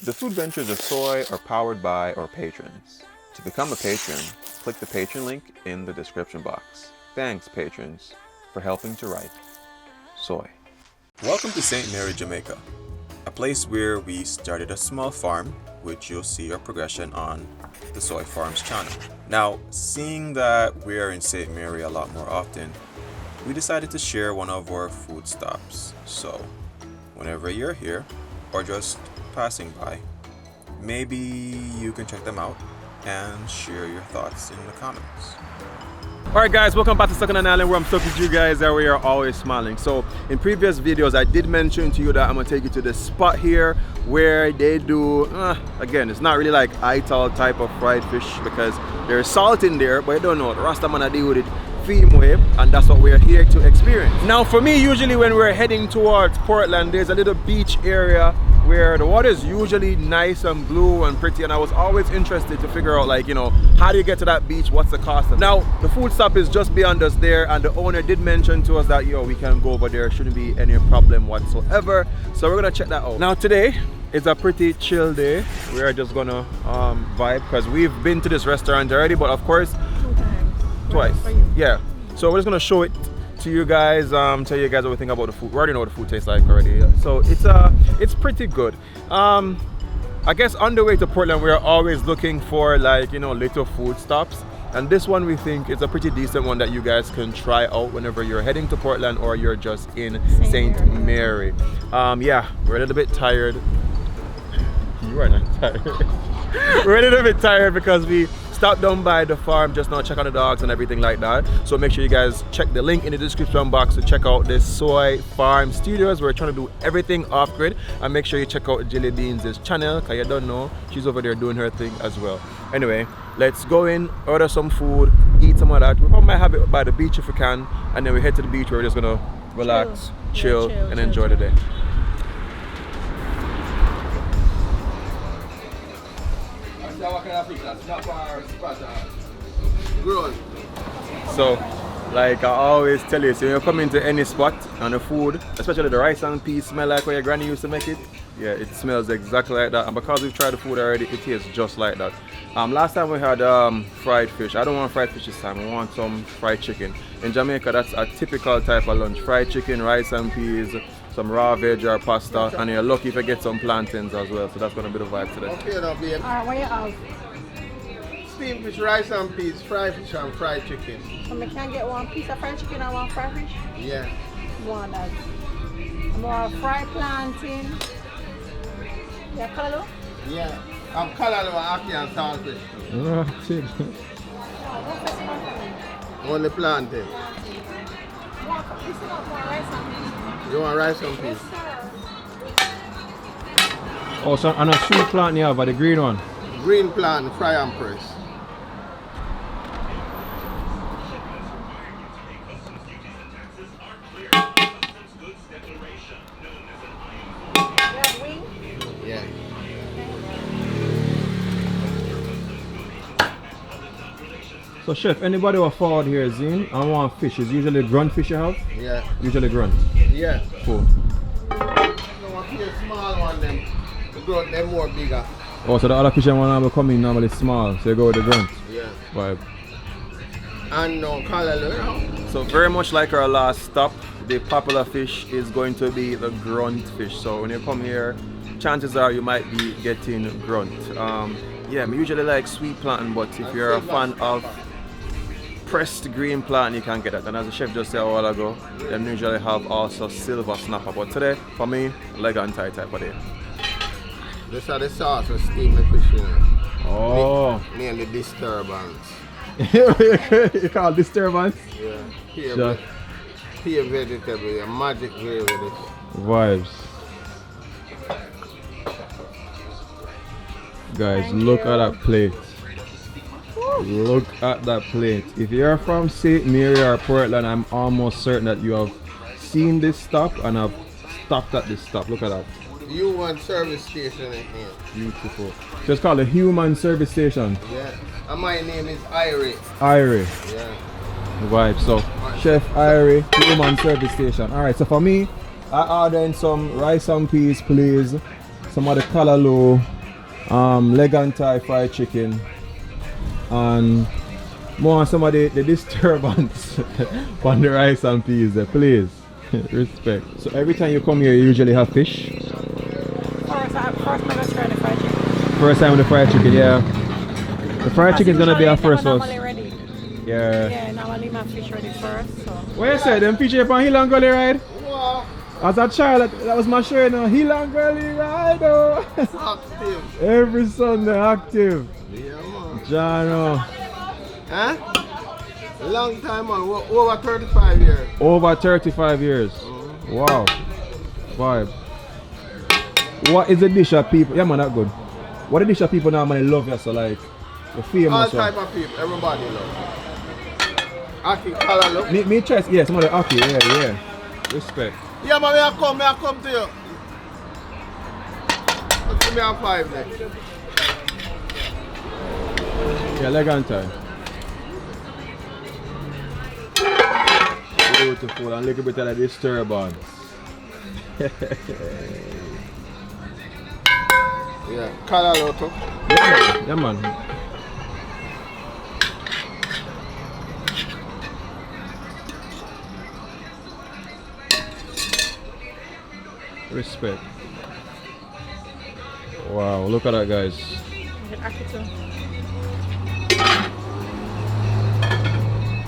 The food ventures of Soai are powered by our patrons. To become a patron, click the patron link in the description box. Thanks, patrons, for helping to write Soai. Welcome to St. Mary, Jamaica, a place where we started a small farm, which you'll see our progression on the Soai Farms channel. Now, seeing that we are in St. Mary a lot more often, we decided to share one of our food stops. So, whenever you're here, or just passing by, maybe you can check them out and share your thoughts in the comments. Alright guys, welcome back to Second Island, where I'm talking to you guys that we are always smiling. So in previous videos I did mention to you that I'm gonna take you to this spot here where they do again, it's not really like ital type of fried fish because there's salt in there, but you don't know what Rasta man I deal with it theme way, and that's what we're here to experience. Now for me, usually when we're heading towards Portland, there's a little beach area where the water is usually nice and blue and pretty, and I was always interested to figure out, like, you know, how do you get to that beach, what's the cost of it? Now the food stop is just beyond us there, and the owner did mention to us that, yo, we can go over there, shouldn't be any problem whatsoever, so we're gonna check that out. Now today it's a pretty chill day. We're just gonna vibe because we've been to this restaurant already, but of course twice. Yeah, so we're just gonna show it to you guys, tell you guys what we think about the food. We already know what the food tastes like already. Yeah. So it's pretty good. I guess on the way to Portland we're always looking for, like, you know, little food stops, and this one we think is a pretty decent one that you guys can try out whenever you're heading to Portland or you're just in St. Mary. Yeah, we're a little bit tired. You are not tired. We're a little bit tired because we stopped down by the farm just now, check on the dogs and everything like that. So make sure you guys check the link in the description box to check out this Soai Farm Studios. We're trying to do everything off grid, and make sure you check out Jelly Beans' channel because you don't know, she's over there doing her thing as well. Anyway, let's go in, order some food, eat some of that. We probably might have it by the beach if we can, and then we head to the beach where we're just gonna relax, chill, and enjoy the day. So, like I always tell you, so when you come into any spot and the food, especially the rice and peas smell like where your granny used to make it, yeah, it smells exactly like that. And because we've tried the food already, it tastes just like that. Last time we had fried fish. I don't want fried fish this time, I want some fried chicken. In Jamaica, that's a typical type of lunch. Fried chicken, rice and peas, some raw veg or pasta, and you're lucky if you get some plantains as well, so that's going to be the vibe today. Okay, now, babe. Alright, what you have? Steamed fish, rice and peas, fried fish and fried chicken. So I can get one piece of fried chicken and one fried fish? Yeah. One that. More fried plantain. Yeah, callaloo? Yeah. I'm callaloo, ackee and saltfish. Only plantain. You want rice and peas? Oh, so and a sweet plant you have, but the green one? Green plant, fry and press. Yeah. So chef, anybody who forward here is in and want fish, is usually grunt fish you have? Yeah. Usually grunt. Yeah. Cool. You want to a small one, them. The grunt, them more bigger. Oh, so the other fish I want to come in normally small, so you go with the grunt. Yeah. Vibe. And no callaloo. So very much like our last stop, the popular fish is going to be the grunt fish. So when you come here, chances are you might be getting grunt. Yeah, I usually like sweet plantain, but if you're a fan of pressed green plantain, you can get that. And as the chef just said a while ago, they usually have also silver snapper. But today, for me, leg and thigh type of day. This is the sauce for steaming fish, you know. Oh. Mainly disturbance. You call disturbance? Yeah. Pea vegetable, a magic way with it. Vibes. Guys, look at that plate. Look at that plate. If you're from St. Mary or Portland, I'm almost certain that you have seen this stop and have stopped at this stop. Look at that. Human service station in here. Beautiful. So it's called the Human Service Station. Yeah. And my name is Irie. Irie. Yeah. Vibe. So Chef Irie, Human Service Station. Alright, so for me, I ordered some rice and peas, please. some of the callaloo, leg and thigh fried chicken, and more some of the disturbance on the rice and peas there, please. Respect. So every time you come here you usually have fish? First I'm gonna try the fried chicken. First time with the fried chicken, yeah. The fried chicken is gonna be our first one. Ready. Yeah. Yeah, now I leave my fish ready first. So. What you say? Them fish up on Hill and Gully ride? Wow. As a child, that was my show, you know. Hill and Gully ride, oh. Active. Every Sunday active. Yeah, man. Jano. Huh? Long time on, over 35 years. Over 35 years. Wow. Vibe. What is the dish that people, yeah man, that good. What the dish that people normally love you, so like, the famous All one? type of people, everybody love. Aki, callaloo. Me try, yeah, some of the aki, yeah. Respect. Yeah, man, may I come to you. Let's give me a 5 next. Yeah, leg and thigh. Beautiful, and a little bit of the disturbance. Yeah, callaloo too. Yeah, man. Respect. Wow, look at that, guys.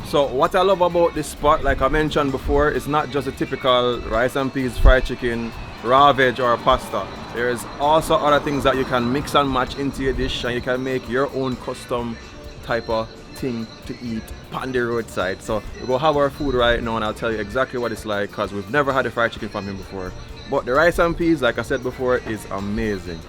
So what I love about this spot, like I mentioned before, it's not just a typical rice and peas, fried chicken, raw veg or pasta. There's also other things that you can mix and match into your dish, and you can make your own custom type of thing to eat on the roadside. So we're gonna have our food right now and I'll tell you exactly what it's like, because we've never had a fried chicken from him before. But the rice and peas, like I said before, is amazing.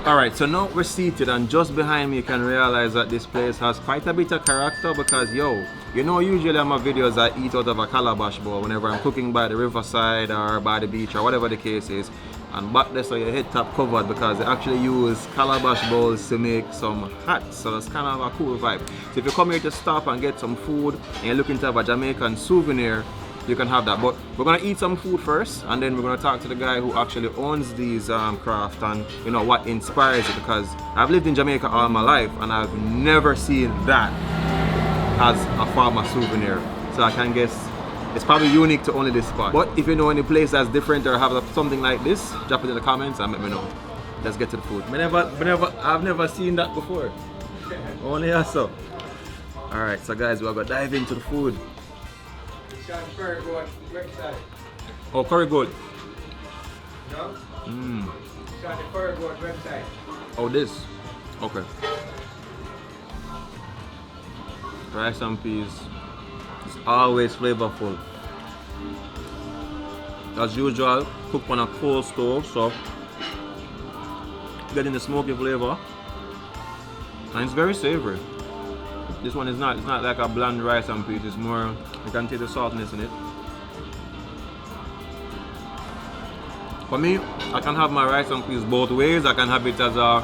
Alright, so now we're seated, and just behind me you can realize that this place has quite a bit of character, because yo, you know, usually on my videos I eat out of a calabash bowl whenever I'm cooking by the riverside or by the beach or whatever the case is. And back there, so your head top covered, because they actually use calabash bowls to make some hats, so that's kind of a cool vibe. So if you come here to stop and get some food and you're looking to have a Jamaican souvenir, you can have that. But we're gonna eat some food first, and then we're gonna talk to the guy who actually owns these craft, and you know what inspires it, because I've lived in Jamaica all my life and I've never seen that as a farmer souvenir. So I can guess it's probably unique to only this spot. But if you know any place that's different or have something like this, drop it in the comments and let me know. Let's get to the food. I've never seen that before. Only us so. Alright, so guys, we're gonna dive into the food. Oh, curry goat. No? Oh, this. Okay. Rice and peas. It's always flavorful. As usual, cooked on a coal stove, so getting the smoky flavor. And it's very savory. This one is not, it's not like a bland rice and peas, it's more, you can taste the saltiness in it. For me, I can have my rice and peas both ways. I can have it as a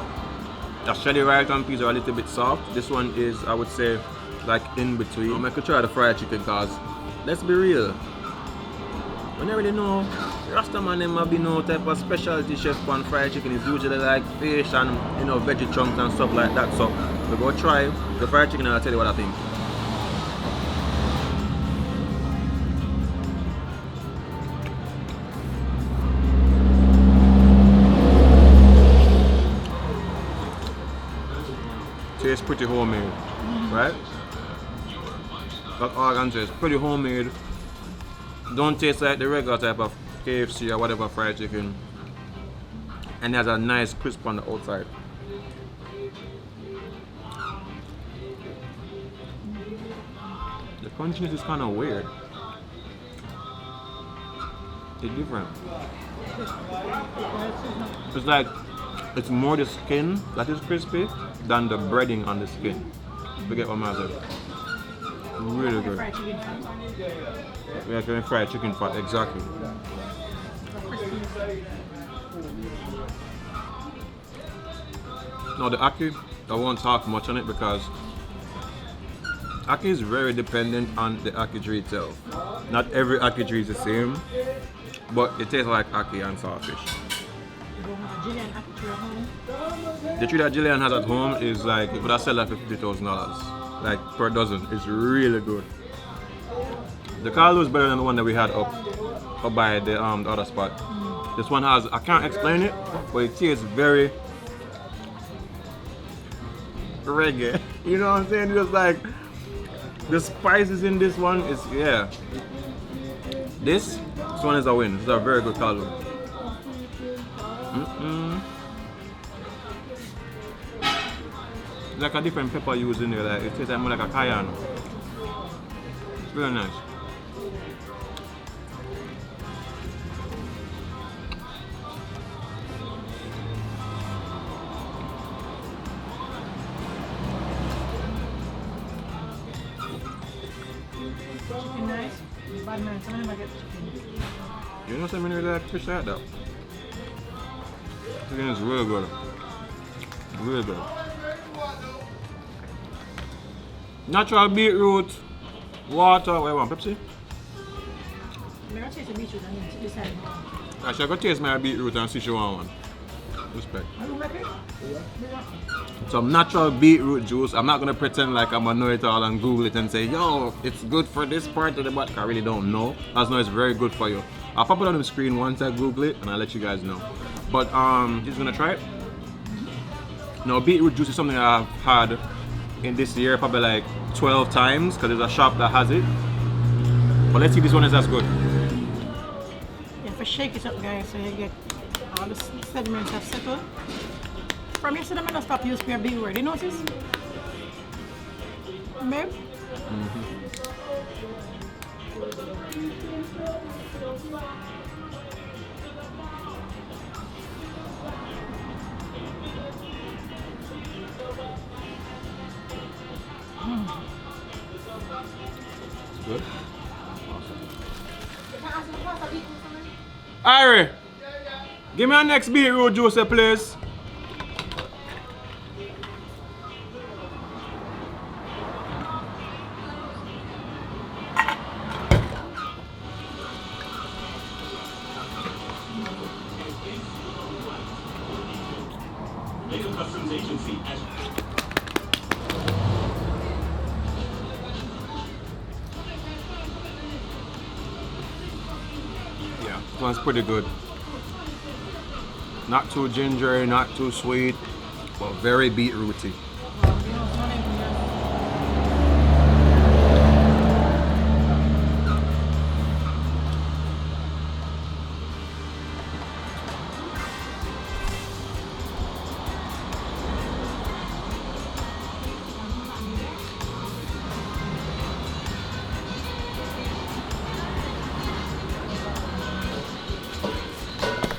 shelly rice and peas or a little bit soft. This one is, I would say, like in between. I'm gonna try the fried chicken, because let's be real, we don't really know. Rastaman them have been no type of specialty chef on fried chicken. It's usually like fish and, you know, veggie chunks and stuff like that. So we're gonna try the fried chicken and I'll tell you what I think. Tastes pretty homemade, right? That's all I can say. It's pretty homemade. Don't taste like the regular type of KFC or whatever fried chicken. And it has a nice crisp on the outside. The crunchiness is kind of weird. It's different. It's like, it's more the skin that is crispy than the breading on the skin. Forget what I said. Really good. We are going fried chicken fat, exactly. Now the ackee, I won't talk much on it, because ackee is very dependent on the ackee tree itself. Not every ackee tree is the same. but it tastes like ackee and saltfish. The tree that Jillian has at home is like, you could have sell that for $50,000, like per dozen. It's really good. The caldo is better than the one that we had up by the other spot. This one has, I can't explain it, but it tastes very reggae. You know what I'm saying? Just like the spices in this one is, yeah. This one is a win. This is a very good caldo. It's like a different pepper used in there. Like it tastes more like a cayenne. It's very nice. Chicken nice. Bad man, some of them I get chicken. You know something really like fish like that? Chicken is really good. Really good. Natural beetroot, water. What you want, Pepsi? I'm going to taste the beetroot and then decide. Actually, I go taste my beetroot and see if you want one. Respect. Are you make it? Some natural beetroot juice. I'm not gonna pretend like I'm gonna know it all and Google it and say, yo, it's good for this part of the body. I really don't know. I just know it's very good for you. I'll pop it on the screen once I Google it and I'll let you guys know. But just gonna try it. Now, beetroot juice is something I've had in this year probably like 12 times because there's a shop that has it. But let's see if this one is as good. You have to shake it up, guys, so you get all the sediments have settled. From yesterday, I'm going to stop using your beetroot. You notice? Babe? Good. Irie, give me a next beetroot juice, please. Yeah, this one's pretty good. Not too gingery, not too sweet, but very beetrooty.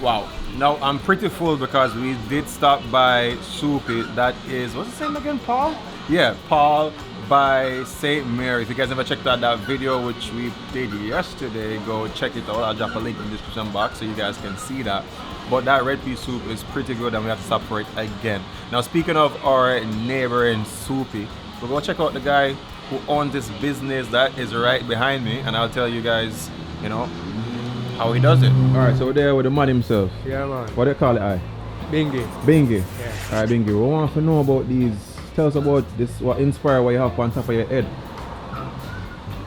Wow. Now I'm pretty full because we did stop by Soupy. That is, what's the name again, Paul? Yeah, Paul by St. Mary. If you guys ever checked out that video which we did yesterday, go check it out. I'll drop a link in the description box so you guys can see that. But that red pea soup is pretty good and we have to stop for it again. Now speaking of our neighboring Soupy, we'll go check out the guy who owns this business that is right behind me and I'll tell you guys, you know, how he does it. Alright, so we're there with the man himself. Yeah, man. What do you call it, I? Bingy. Bingy. Yeah. Alright, Bingy, we want to know about these. Tell us about this, what inspired what you have on top of your head.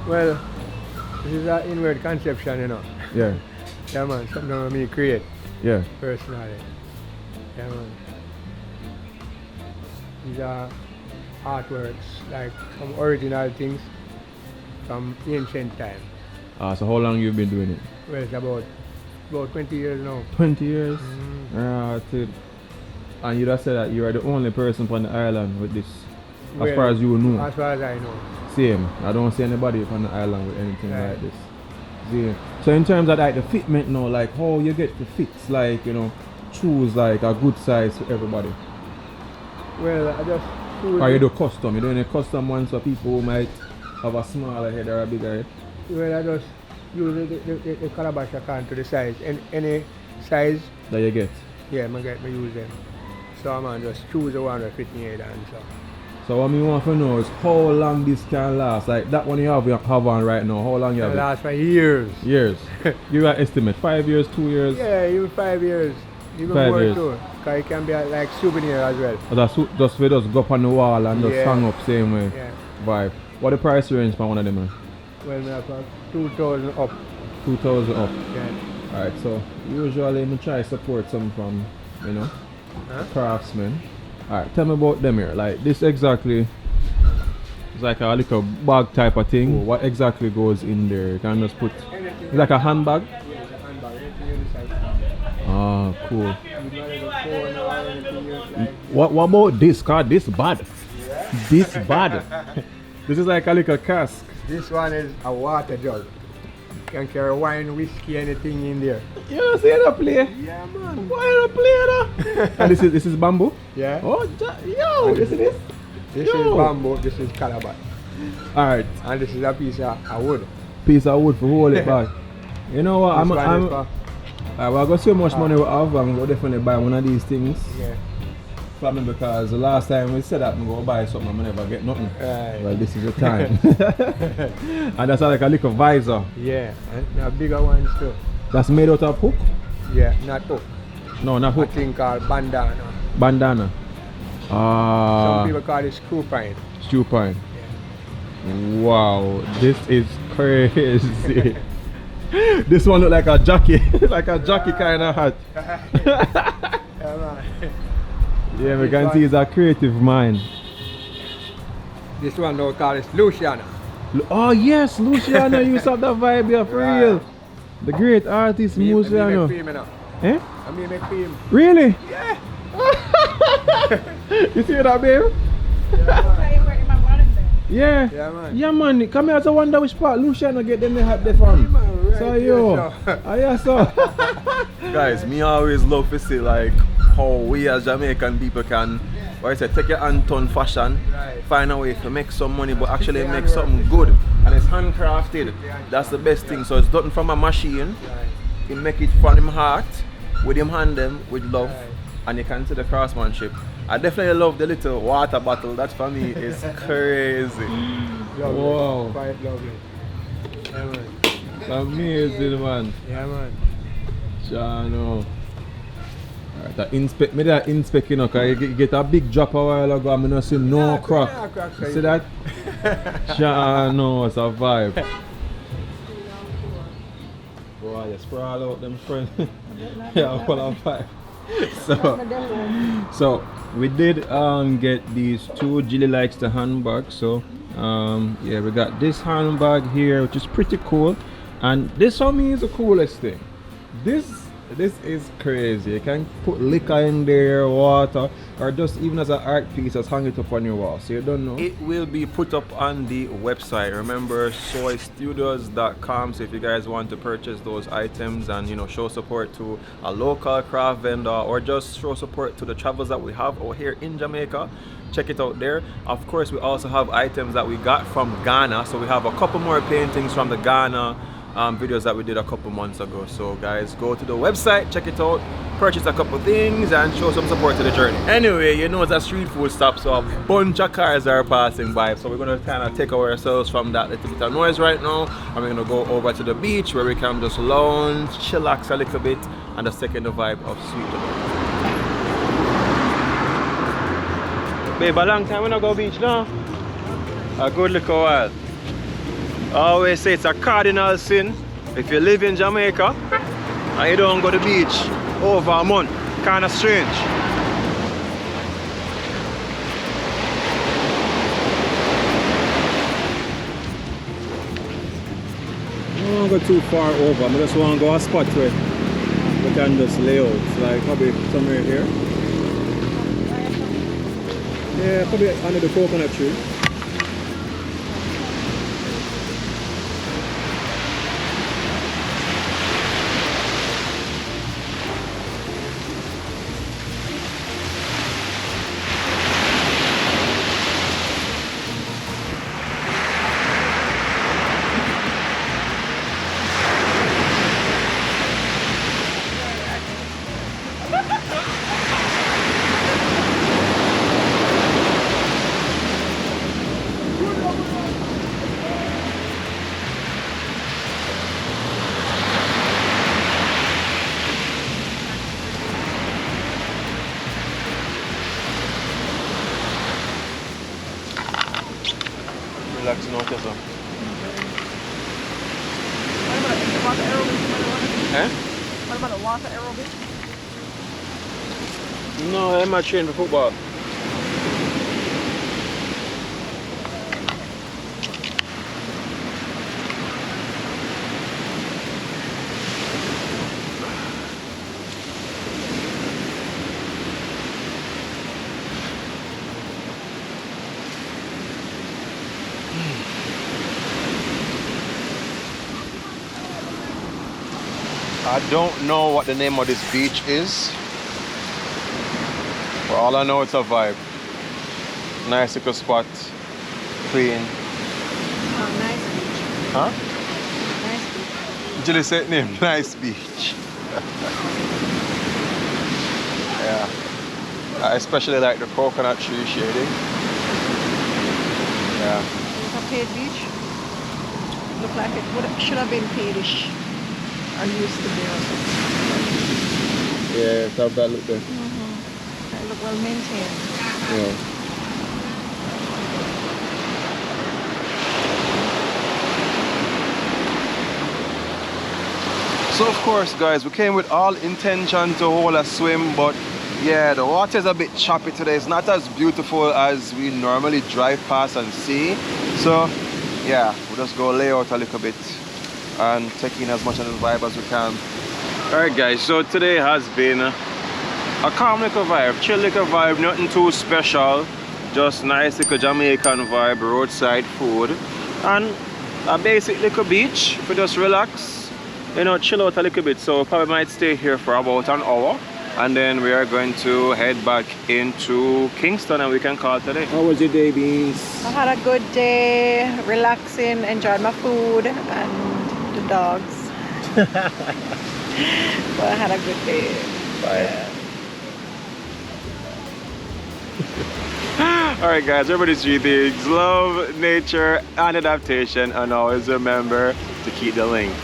Well, this is an inward conception, you know. Yeah. Yeah, man. Something that me create Yeah. personally. Yeah, man. These are artworks, like some original things from ancient time. So how long you been doing it? Well, it's about 20 years now. 20 years? And you just said that you are the only person from the island with this, as far as you know. As far as I know. Same. I don't see anybody from the island with anything like this. See? So in terms of like the fitment now, like how you get the fits, like, you know, choose like a good size for everybody. Well, I just choose. Or you do custom? You do any custom ones for people who might have a smaller head or a bigger head? Well, I just use the calabash I can to the size. Any size that you get? Yeah, I use them. So I'm just choose the one that fit me head and so. So what me want to know is how long this can last. Like that one you have on right now, how long you have It it? lasts for years. Years. Give you an estimate. 5 years, 2 years? Yeah, even 5 years. Even 5 more years. too. Because it can be like souvenir as well. Or that's just for just go up on the wall and just Yeah. hang up same way. Yeah. Vibe. What the price range for one of them? Man? Well, we have 2,000 up. 2,000 up. Yeah. Alright, so usually I try support some from, you know, craftsmen. Alright, tell me about them here. Like this exactly it's like a little bag type of thing. What exactly goes in there? You can just put it's like a handbag. Ah, cool. What about this car? This bad. This bad. This is like a little cask. This one is a water jug. You can carry wine, whiskey, anything in there. You don't see that play? Yeah, man. Why not play that? And this is bamboo? Yeah. Oh, yo, this is this? This Yo. is bamboo, this is calabash. Alright, And this is a piece of wood. piece of wood for hold it back. You know what? This one is for- I got so much money we have, I'm going to definitely buy one of these things. Yeah. For me, because the last time we said that I'm going to buy something, I'm never get nothing. Right. Well, this is the time. And that's like a little visor. Yeah, and now bigger ones too. That's made out of hook? Yeah, not hook. No, not A hook. thing called bandana. Bandana. Some people call it screw pine. Stew pine. Wow, this is crazy. This one look like a jockey, like a jockey kind of hat. Yeah, man. Yeah, we can see it's a creative mind. This one now called it Luciana. Oh yes, Luciano used to have that vibe here for Right. real. The great artist Me Luciano. make cream, you know. Eh? I mean make cream. Really? Yeah. You see that, babe? Yeah. Yeah, man. Yeah, man. Come here to wonder which part Luciano get them the hat there from. Man, right So here, yo. so. Ah, yeah, so. Guys, me always love to see like how we as Jamaican people can, what I say, take your hand on fashion, Right. find a way to make some money, but actually Yeah, make right. something good, and it's handcrafted. That's the best thing. So it's done from a machine. Right. He make it from him heart, with him hand them, with love, Right. and you can see the craftsmanship. I definitely love the little water bottle. That for me is crazy. Lovely. Wow. Quite lovely. Yeah, man. Amazing, man. Yeah, man. Chano. Alright, that inspect me that inspect, you know, cause you get a big drop a while ago and I don't see no Yeah, crack. yeah, crack, You so see that? Chano, it's a vibe. Boy, you sprawl out them friends. Yeah, full of vibe. So we did get these two Jilly likes the handbag. So yeah, we got this handbag here, which is pretty cool, and this for me is the coolest thing. This is crazy. You can put liquor in there, water, or just even as an art piece, just hang it up on your wall. So you don't know. It will be put up on the website. Remember, soistudios.com. So if you guys want to purchase those items and, you know, show support to a local craft vendor or just show support to the travels that we have over here in Jamaica, check it out there. Of course, we also have items that we got from Ghana. So we have a couple more paintings from the Ghana videos that we did a couple months ago. So guys, go to the website, check it out, purchase a couple things and show some support to the journey. Anyway, you know it's a street food stop, so a bunch of cars are passing by, so we're gonna kind of take ourselves from that little bit of noise right now, and we're gonna go over to the beach where we can just lounge, chillax a little bit, and just take in the vibe of sweet Jamaica. Babe, a long time we not go beach now. A good little while. I always say it's a cardinal sin if you live in Jamaica and you don't go to the beach over a month. Kinda strange. I don't want to go too far over. I just want to go a spot where we can just lay out. Like probably somewhere here. Yeah, probably under the coconut tree. relaxing out here, so. What about the water aerobic? Eh? What about the water aerobic? No, I'm not trained for football. I don't know what the name of this beach is. For all I know, it's a vibe. Nice little spot. Clean. Oh, nice beach. Huh? Nice beach. Did you say it name? Nice beach. Yeah. I especially like the coconut tree shading. Yeah. It's a paid beach. Look like it should have been paidish. Or used to be or something. Yeah, have that look there. It look well maintained. Yeah. So of course guys, we came with all intention to hold a swim, but yeah, the water is a bit choppy today. It's not as beautiful as we normally drive past and see. So yeah, we'll just go lay out a little bit and take in as much of the vibe as we can. Alright guys, so today has been a calm little vibe, chill little vibe, nothing too special, just nice little Jamaican vibe, roadside food, and a basic little beach for just relax, you know, chill out a little bit. So probably might stay here for about an hour, and then we are going to head back into Kingston and we can call today. How was your day, Beans? I had a good day, relaxing, enjoyed my food and the dogs. But I had a good day. Bye. Alright guys, everybody's three things: love, nature, and adaptation, and always remember to keep the link.